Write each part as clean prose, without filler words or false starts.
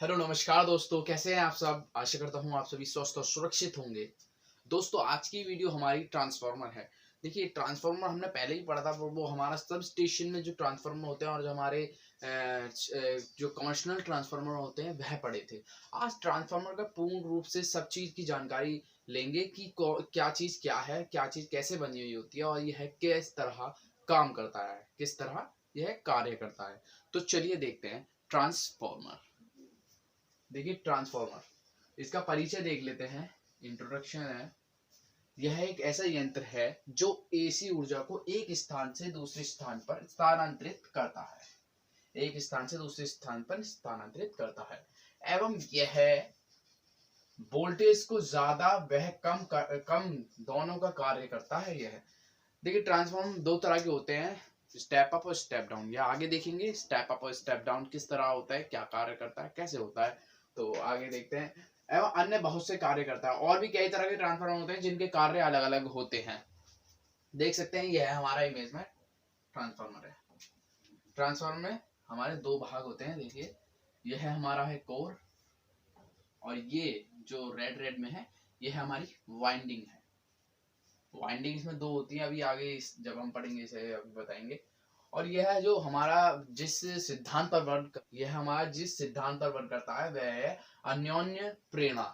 Hello नमस्कार दोस्तों, कैसे हैं आप सब। आशा करता हूं आप सभी स्वस्थ और सुरक्षित होंगे। दोस्तों, आज की वीडियो हमारी ट्रांसफार्मर है। देखिए, ट्रांसफार्मर हमने पहले ही पढ़ा था, वो हमारा सब स्टेशन में जो ट्रांसफार्मर होते हैं और जो हमारे जो कमर्शियल ट्रांसफार्मर होते हैं वह पढ़े थे। आज ट्रांसफार्मर का पूर्ण रूप से सब चीज की जानकारी लेंगे कि क्या चीज क्या है, क्या चीज कैसे बनी हुई होती है और यह किस तरह काम करता है, किस तरह यह कार्य करता है। तो चलिए देखते हैं ट्रांसफार्मर। देखिए, ट्रांसफार्मर, इसका परिचय देख लेते हैं। इंट्रोडक्शन है। यह एक ऐसा यंत्र है जो एसी ऊर्जा को एक स्थान से दूसरे स्थान पर स्थानांतरित करता है। एक स्थान से दूसरे स्थान पर स्थानांतरित करता है एवं यह वोल्टेज को ज्यादा वह कम दोनों का कार्य करता है। यह देखिए, ट्रांसफॉर्म दो तरह के होते हैं, स्टेप अप और स्टेप डाउन। या आगे देखेंगे स्टेप अप और स्टेप डाउन किस तरह होता है, क्या कार्य करता है, कैसे होता है। तो आगे देखते हैं। एवं अन्य बहुत से कार्य करता है। और भी कई तरह के ट्रांसफॉर्मर होते हैं जिनके कार्य अलग अलग होते हैं। देख सकते हैं, यह है हमारा इमेज में ट्रांसफॉर्मर है। ट्रांसफॉर्मर में हमारे दो भाग होते हैं। देखिए, यह हमारा है कोर और ये जो रेड रेड में है यह हमारी वाइंडिंग है। वाइंडिंग इसमें दो होती है, अभी आगे जब हम पढ़ेंगे इसे अभी बताएंगे। और यह जो हमारा जिस सिद्धांत पर वर्क यह हमारा जिस सिद्धांत पर वर्क करता है वह है अन्योन्य प्रेरणा,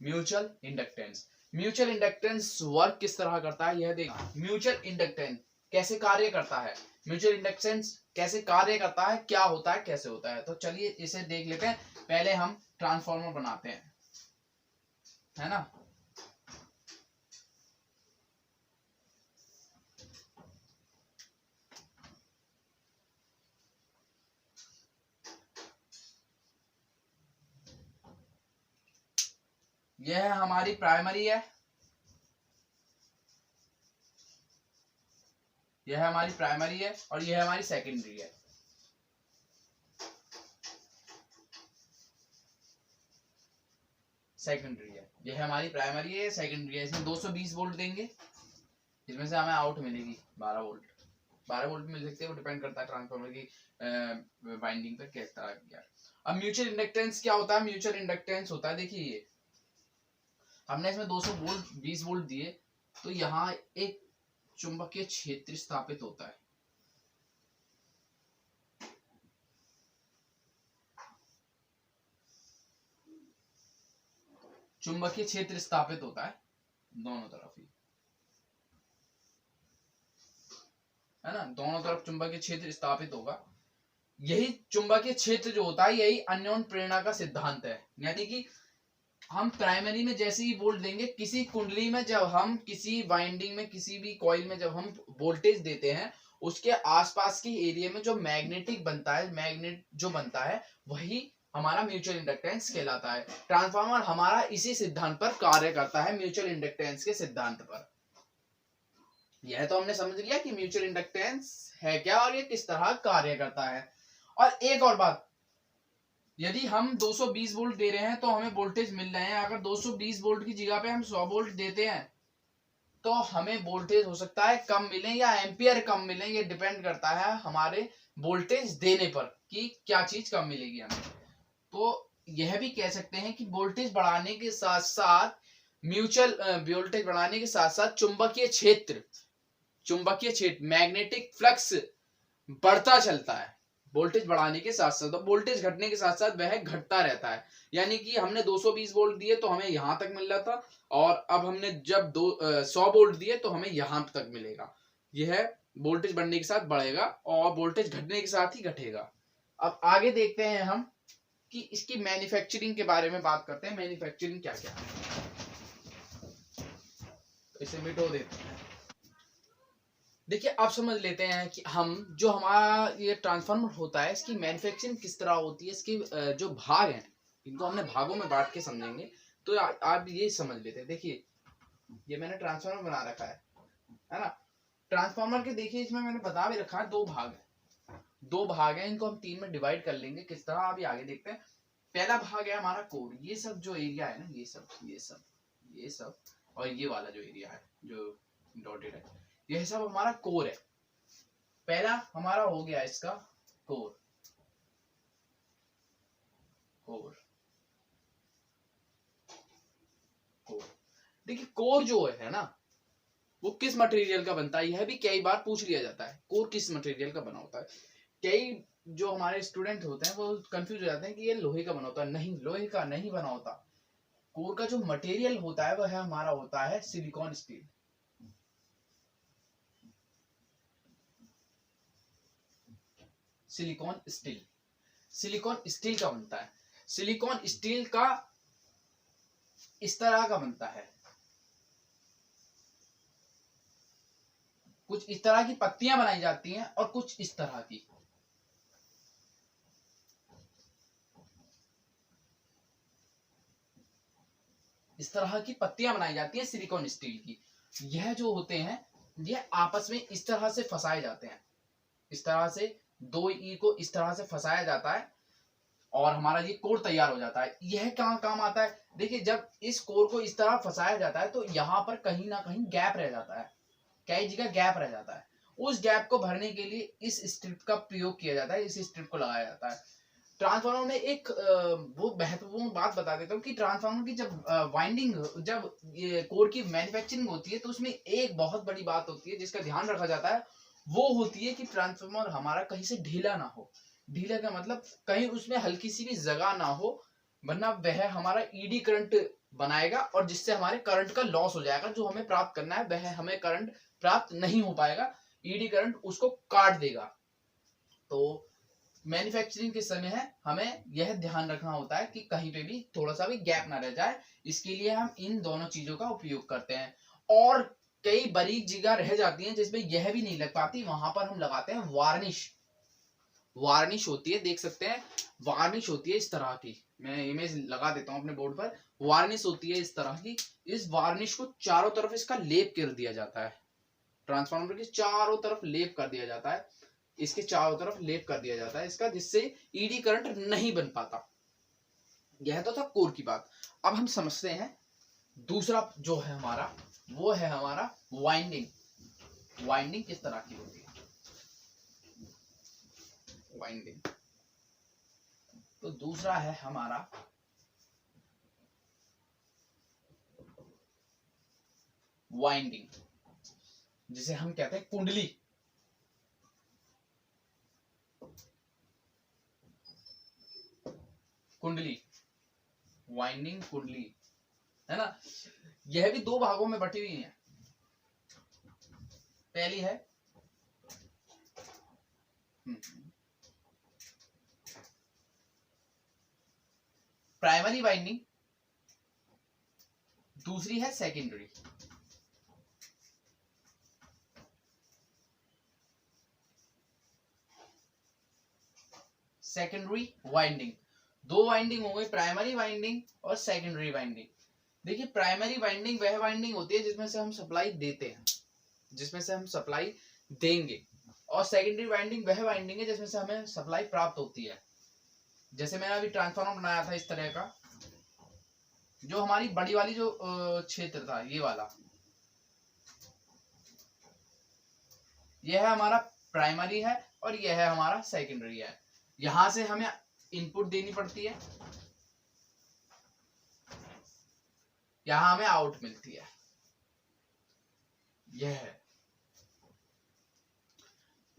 mutual inductance. Mutual inductance work किस तरह करता है यह देख। म्यूचुअल इंडक्टेंस कैसे कार्य करता है, म्यूचुअल इंडक्टेंस कैसे कार्य करता है, क्या होता है, कैसे होता है। तो चलिए इसे देख लेते हैं। पहले हम ट्रांसफॉर्मर बनाते हैं, है ना। यह हमारी प्राइमरी है, यह हमारी प्राइमरी है और यह हमारी सेकेंडरी है। सेकेंडरी है, यह हमारी प्राइमरी है, सेकेंडरी है। इसमें 220 वोल्ट देंगे, इसमें से हमें आउट मिलेगी 12 वोल्ट। 12 वोल्ट मिल सकते हैं, वो डिपेंड करता है ट्रांसफार्मर की बाइंडिंग पर किस तरह किया। अब म्यूचुअल इंडक्टेंस क्या होता है। म्यूचुअल इंडक्टेंस होता है, देखिए हमने इसमें 200 वोल्ट 20 वोल्ट दिए तो यहाँ एक चुंबकीय क्षेत्र स्थापित होता है। चुंबकीय क्षेत्र स्थापित होता है दोनों तरफ ही, है ना। दोनों तरफ चुंबकीय क्षेत्र स्थापित होगा। यही चुंबकीय क्षेत्र जो होता है यही अन्योन्य प्रेरणा का सिद्धांत है। यानी कि हम प्राइमरी में जैसे ही वोल्ट देंगे, किसी कुंडली में जब हम किसी वाइंडिंग में किसी भी कॉइल में जब हम वोल्टेज देते हैं, उसके आसपास की एरिया में जो मैग्नेटिक बनता है, मैग्नेट जो बनता है वही हमारा म्यूचुअल इंडक्टेंस कहलाता है। ट्रांसफार्मर हमारा इसी सिद्धांत पर कार्य करता है, म्यूचुअल इंडक्टेंस के सिद्धांत पर। यह तो हमने समझ लिया कि म्यूचुअल इंडक्टेंस है क्या और ये किस तरह कार्य करता है। और एक और बात, यदि हम 220 वोल्ट दे रहे हैं तो हमें वोल्टेज मिल रहे हैं। अगर 220 वोल्ट की जगह पे हम 100 वोल्ट देते हैं तो हमें वोल्टेज हो सकता है कम मिले या एम्पियर कम मिले। ये डिपेंड करता है हमारे वोल्टेज देने पर कि क्या चीज कम मिलेगी हमें। तो यह भी कह सकते हैं कि वोल्टेज बढ़ाने के साथ साथ म्यूचुअल वोल्टेज बढ़ाने के साथ साथ चुंबकीय क्षेत्र मैग्नेटिक फ्लक्स बढ़ता चलता है। वोल्टेज बढ़ाने के साथ साथ, तो वोल्टेज घटने के साथ साथ वह घटता रहता है। यानी कि हमने 220 वोल्ट दिए तो हमें यहां तक मिल रहा था और अब हमने जब 100 वोल्ट दिए तो हमें यहां तक मिलेगा। यह वोल्टेज बढ़ने के साथ बढ़ेगा और वोल्टेज घटने के साथ ही घटेगा। अब आगे देखते हैं हम कि इसकी मैन्युफैक्चरिंग के बारे में बात करते हैं। मैन्युफैक्चरिंग क्या क्या है, तो इसे मिटो देते हैं। देखिए, आप समझ लेते हैं कि हम जो हमारा ये ट्रांसफार्मर होता है इसकी मैन्युफैक्चरिंग किस तरह होती है। इसके जो भाग हैं इनको हमने भागों में बांट के समझेंगे। तो आप ये समझ लेते हैं। देखिए, ये मैंने ट्रांसफार्मर बना रखा है ना। ट्रांसफार्मर के देखिए इसमें मैंने बता भी रखा है, दो भाग हैं, इनको हम तीन में डिवाइड कर लेंगे। किस तरह अभी आगे देखते हैं। पहला भाग है हमारा कोर। ये सब जो एरिया है ना, ये सब और ये वाला जो एरिया है जो डॉटेड है, यह सब हमारा कोर है। पहला हमारा हो गया इसका कोर। कोर। कोर, देखिए कोर जो है ना वो किस मटेरियल का बनता है, यह भी कई बार पूछ लिया जाता है, कोर किस मटेरियल का बना होता है। कई जो हमारे स्टूडेंट होते हैं वो कंफ्यूज हो जाते हैं कि ये लोहे का बना होता है। नहीं, लोहे का नहीं बना होता। कोर का जो मटेरियल होता है वह हमारा होता है silicon steel. Silicon steel, silicon steel का बनता है। सिलिकॉन स्टील का इस तरह का बनता है, कुछ इस तरह की पत्तियां बनाई जाती हैं और कुछ इस तरह की। इस तरह की पत्तियां बनाई जाती हैं सिलिकॉन स्टील की। यह जो होते हैं यह आपस में इस तरह से फंसाए जाते हैं, इस तरह से दो ई को इस तरह से फंसाया जाता है और हमारा ये कोर तैयार हो जाता है। यह कहाँ काम आता है, देखिए जब इस कोर को इस तरह फंसाया जाता है तो यहाँ पर कहीं ना कहीं गैप रह जाता है, कई जगह गैप रह जाता है। उस गैप को भरने के लिए इस स्ट्रिप का प्रयोग किया जाता है, इस स्ट्रिप को लगाया जाता है। ट्रांसफार्मर में एक वो महत्वपूर्ण बात बता देता हूँ कि ट्रांसफार्मर की जब वाइंडिंग, जब ये कोर की मैन्युफैक्चरिंग होती है तो उसमें एक बहुत बड़ी बात होती है जिसका ध्यान रखा जाता है, वो होती है कि ट्रांसफार्मर हमारा कहीं से ढीला ना हो। ढीला का मतलब कहीं उसमें हल्की सी भी जगह ना हो, वरना वह हमारा ईडी करंट बनाएगा और जिससे हमारे करंट का लॉस हो जाएगा। जो हमें प्राप्त करना है वह हमें करंट प्राप्त नहीं हो पाएगा, ईडी करंट उसको काट देगा। तो मैन्युफैक्चरिंग के समय है हमें यह ध्यान रखना होता है कि कहीं पे भी थोड़ा सा भी गैप ना रह जाए। इसके लिए हम इन दोनों चीजों का उपयोग करते हैं। और कई बारीक जगह रह जाती हैं जिसमें यह भी नहीं लग पाती, वहां पर हम लगाते हैं वार्निश। वार्निश होती है, देख सकते हैं वार्निश होती है इस तरह की, मैं इमेज लगा देता हूं अपने बोर्ड पर। वार्निश होती है इस तरह की, इस वार्निश को चारों तरफ इसका लेप कर दिया जाता है, ट्रांसफार्मर के चारों तरफ लेप कर दिया जाता है, इसके चारों तरफ लेप कर दिया जाता है इसका, जिससे ईडी करंट नहीं बन पाता। यह तो था कोर की बात। अब हम समझते हैं दूसरा जो है हमारा, वो है हमारा वाइंडिंग। वाइंडिंग किस तरह की होती है, वाइंडिंग। तो दूसरा है हमारा वाइंडिंग, जिसे हम कहते हैं कुंडली। कुंडली, वाइंडिंग कुंडली है ना। यह भी दो भागों में बटी हुई है। पहली है प्राइमरी वाइंडिंग, दूसरी है सेकेंडरी। सेकेंडरी वाइंडिंग, दो वाइंडिंग हो गई, प्राइमरी वाइंडिंग और सेकेंडरी वाइंडिंग। देखिए प्राइमरी वाइंडिंग वह वाइंडिंग होती है जिसमें से हम सप्लाई देते हैं, जिसमें से हम सप्लाई देंगे, और सेकेंडरी वाइंडिंग वह वाइंडिंग है जिसमें से हमें सप्लाई प्राप्त होती है। जैसे मैंने अभी ट्रांसफार्मर बनाया था इस तरह का, जो हमारी बड़ी वाली जो क्षेत्र था ये वाला, यह है हमारा प्राइमरी है और यह है हमारा सेकेंडरी है। यहां से हमें इनपुट देनी पड़ती है, यहां हमें आउट मिलती है।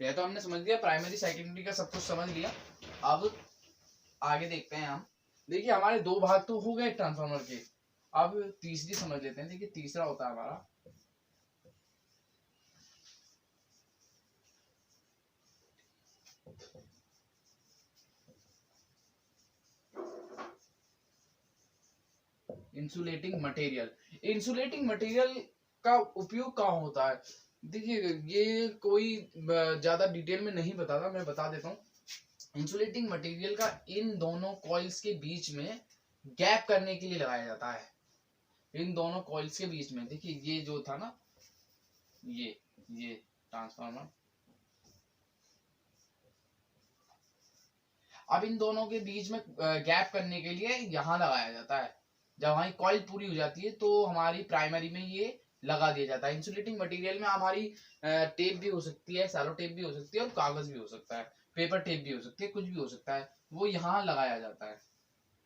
यह तो हमने समझ लिया, प्राइमरी सेकेंडरी का सब कुछ समझ लिया। अब आगे देखते हैं हम। देखिए हमारे दो भाग तो हो गए ट्रांसफार्मर के, अब तीसरी समझ लेते हैं। देखिए तीसरा होता है हमारा इंसुलेटिंग मटेरियल। इंसुलेटिंग मटेरियल का उपयोग कहाँ होता है, देखिए ये कोई ज्यादा डिटेल में नहीं बताता, मैं बता देता हूँ। इंसुलेटिंग मटेरियल का इन दोनों कॉइल्स के बीच में गैप करने के लिए लगाया जाता है। इन दोनों कॉइल्स के बीच में, देखिए ये जो था ना, ये ट्रांसफार्मर, अब इन दोनों के बीच में गैप करने के लिए यहां लगाया जाता है। जब हमारी कॉइल पूरी हो जाती है तो हमारी प्राइमरी में ये लगा दिया जाता है। इंसुलेटिंग मटेरियल में हमारी टेप भी हो सकती है, सैलो टेप भी हो सकती है और कागज भी हो सकता है, पेपर टेप भी हो सकती है, कुछ भी हो सकता है, वो यहाँ लगाया जाता है।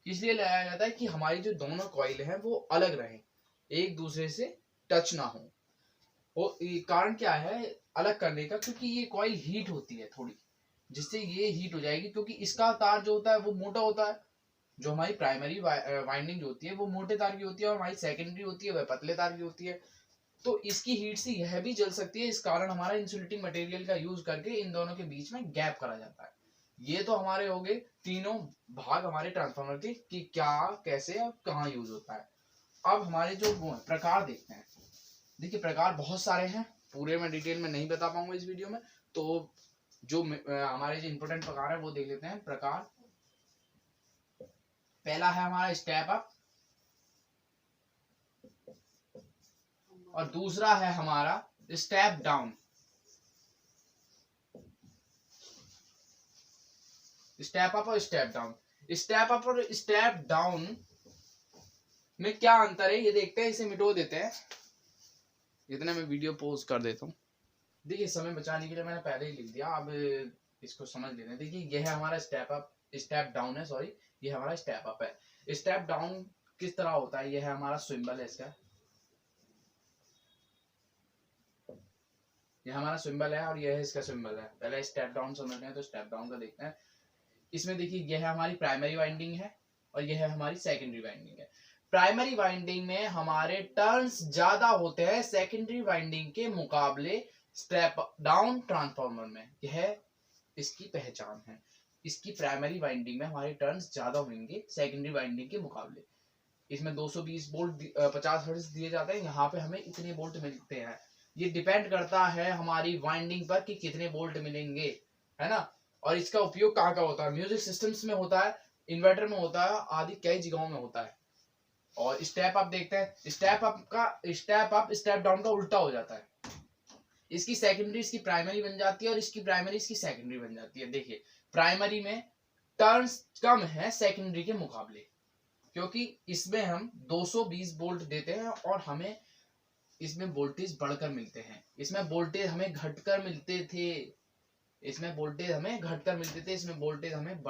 इसलिए लगाया जाता है कि हमारी जो दोनों कॉइल हैं वो अलग रहें, एक दूसरे से टच ना हो। और कारण क्या है अलग करने का, क्योंकि ये कॉइल हीट होती है थोड़ी, जिससे ये हीट हो जाएगी, क्योंकि इसका तार जो होता है वो मोटा होता है, जो हमारी प्राइमरी वाइंडिंग जो होती है वो मोटे तार की होती है, और हमारी सेकेंडरी होती है वह पतले तार की होती है। तो इसकी हीट से यह भी जल सकती है, इस कारण हमारा इंसुलेटिंग मटेरियल का यूज करके इन दोनों के बीच में गैप करा जाता है। ये तो हमारे हो गए तीनों भाग हमारे ट्रांसफार्मर के कि क्या, कैसे और कहाँ यूज होता है। अब हमारे जो वो प्रकार देखते हैं। देखिए प्रकार बहुत सारे हैं, पूरे मैं डिटेल में नहीं बता पाऊंगा इस वीडियो में, तो जो हमारे जो इंपोर्टेंट प्रकार है वो देख लेते हैं। प्रकार पहला है हमारा स्टेप अप, और दूसरा है हमारा स्टेप डाउन। स्टेप अप और स्टेप डाउन, स्टेप अप और स्टेप डाउन में क्या अंतर है ये देखते हैं। इसे मिटो देते हैं, इतने में वीडियो पॉज कर देता हूँ। देखिए समय बचाने के लिए मैंने पहले ही लिख दिया, अब इसको समझ लेते हैं। देखिए यह है हमारा स्टेप अप, स्टेप डाउन है, सॉरी ये हमारा स्टेप अप है। स्टेप डाउन किस तरह होता है, यह है हमारा सिंबल है इसका, यह हमारा सिंबल है और यह है इसका सिंबल है। पहले स्टेप डाउन समझते हैं, तो स्टेप डाउन का देखते हैं। इसमें देखिए यह है हमारी प्राइमरी वाइंडिंग है और यह है हमारी सेकेंडरी वाइंडिंग है। प्राइमरी वाइंडिंग में हमारे टर्न्स ज्यादा होते हैं सेकेंडरी वाइंडिंग के मुकाबले स्टेप डाउन ट्रांसफार्मर में, यह इसकी पहचान है। इसकी प्राइमरी वाइंडिंग में हमारे टर्न्स ज्यादा होंगे सेकेंडरी वाइंडिंग के मुकाबले। इसमें 220 वोल्ट 50 हर्ट्ज दिए जाते हैं, यहाँ पे हमें इतने वोल्ट मिलते हैं। ये डिपेंड करता है हमारी वाइंडिंग पर कि कितने वोल्ट मिलेंगे, है ना। और इसका उपयोग कहाँ का होता है, म्यूजिक सिस्टम्स में होता है, इन्वर्टर में होता है, आदि कई जगहों में होता है। और स्टेप अप देखते हैं, स्टेप अप स्टेप डाउन का उल्टा हो जाता है। इसकी सेकेंडरी इसकी प्राइमरी बन जाती है और इसकी प्राइमरी इसकी सेकेंडरी बन जाती है। देखिए प्राइमरी में टर्न्स कम है सेकेंडरी के मुकाबले, क्योंकि इसमें हम 220 वोल्ट देते हैं और हमें इसमें वोल्टेज बढ़कर मिलते हैं। इसमें वोल्टेज हमें घटकर मिलते थे, इसमें वोल्टेज हमें घटकर मिलते थे, इसमें वोल्टेज हमें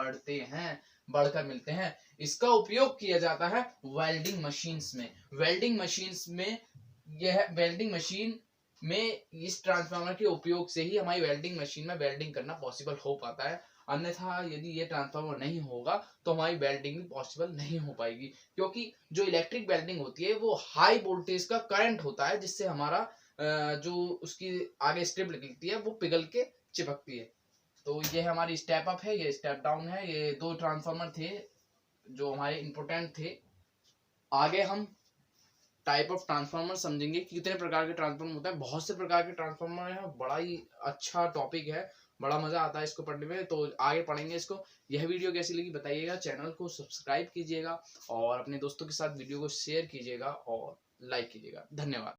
बढ़कर मिलते हैं। इसका उपयोग किया जाता है वेल्डिंग मशीन्स में। वेल्डिंग मशीन्स में यह वेल्डिंग मशीन में इस ट्रांसफार्मर के उपयोग से ही हमारी वेल्डिंग मशीन में वेल्डिंग करना पॉसिबल हो पाता है। अन्यथा यदि ये ट्रांसफार्मर नहीं होगा तो हमारी वेल्डिंग भी पॉसिबल नहीं हो पाएगी, क्योंकि जो इलेक्ट्रिक वेल्डिंग होती है वो हाई वोल्टेज का करंट होता है, जिससे हमारा जो उसकी आगे स्ट्रिप निकलती है वो पिघल के चिपकती है। तो ये हमारी स्टेप अप है, ये स्टेप डाउन है। ये दो ट्रांसफार्मर थे जो हमारे इंपोर्टेंट थे। आगे हम टाइप ऑफ ट्रांसफार्मर समझेंगे, कितने प्रकार के ट्रांसफार्मर होते हैं। बहुत से प्रकार के ट्रांसफार्मर है, बड़ा ही अच्छा टॉपिक है, बड़ा मजा आता है इसको पढ़ने में, तो आगे पढ़ेंगे इसको। यह वीडियो कैसी लगी बताइएगा, चैनल को सब्सक्राइब कीजिएगा और अपने दोस्तों के साथ वीडियो को शेयर कीजिएगा और लाइक कीजिएगा। धन्यवाद।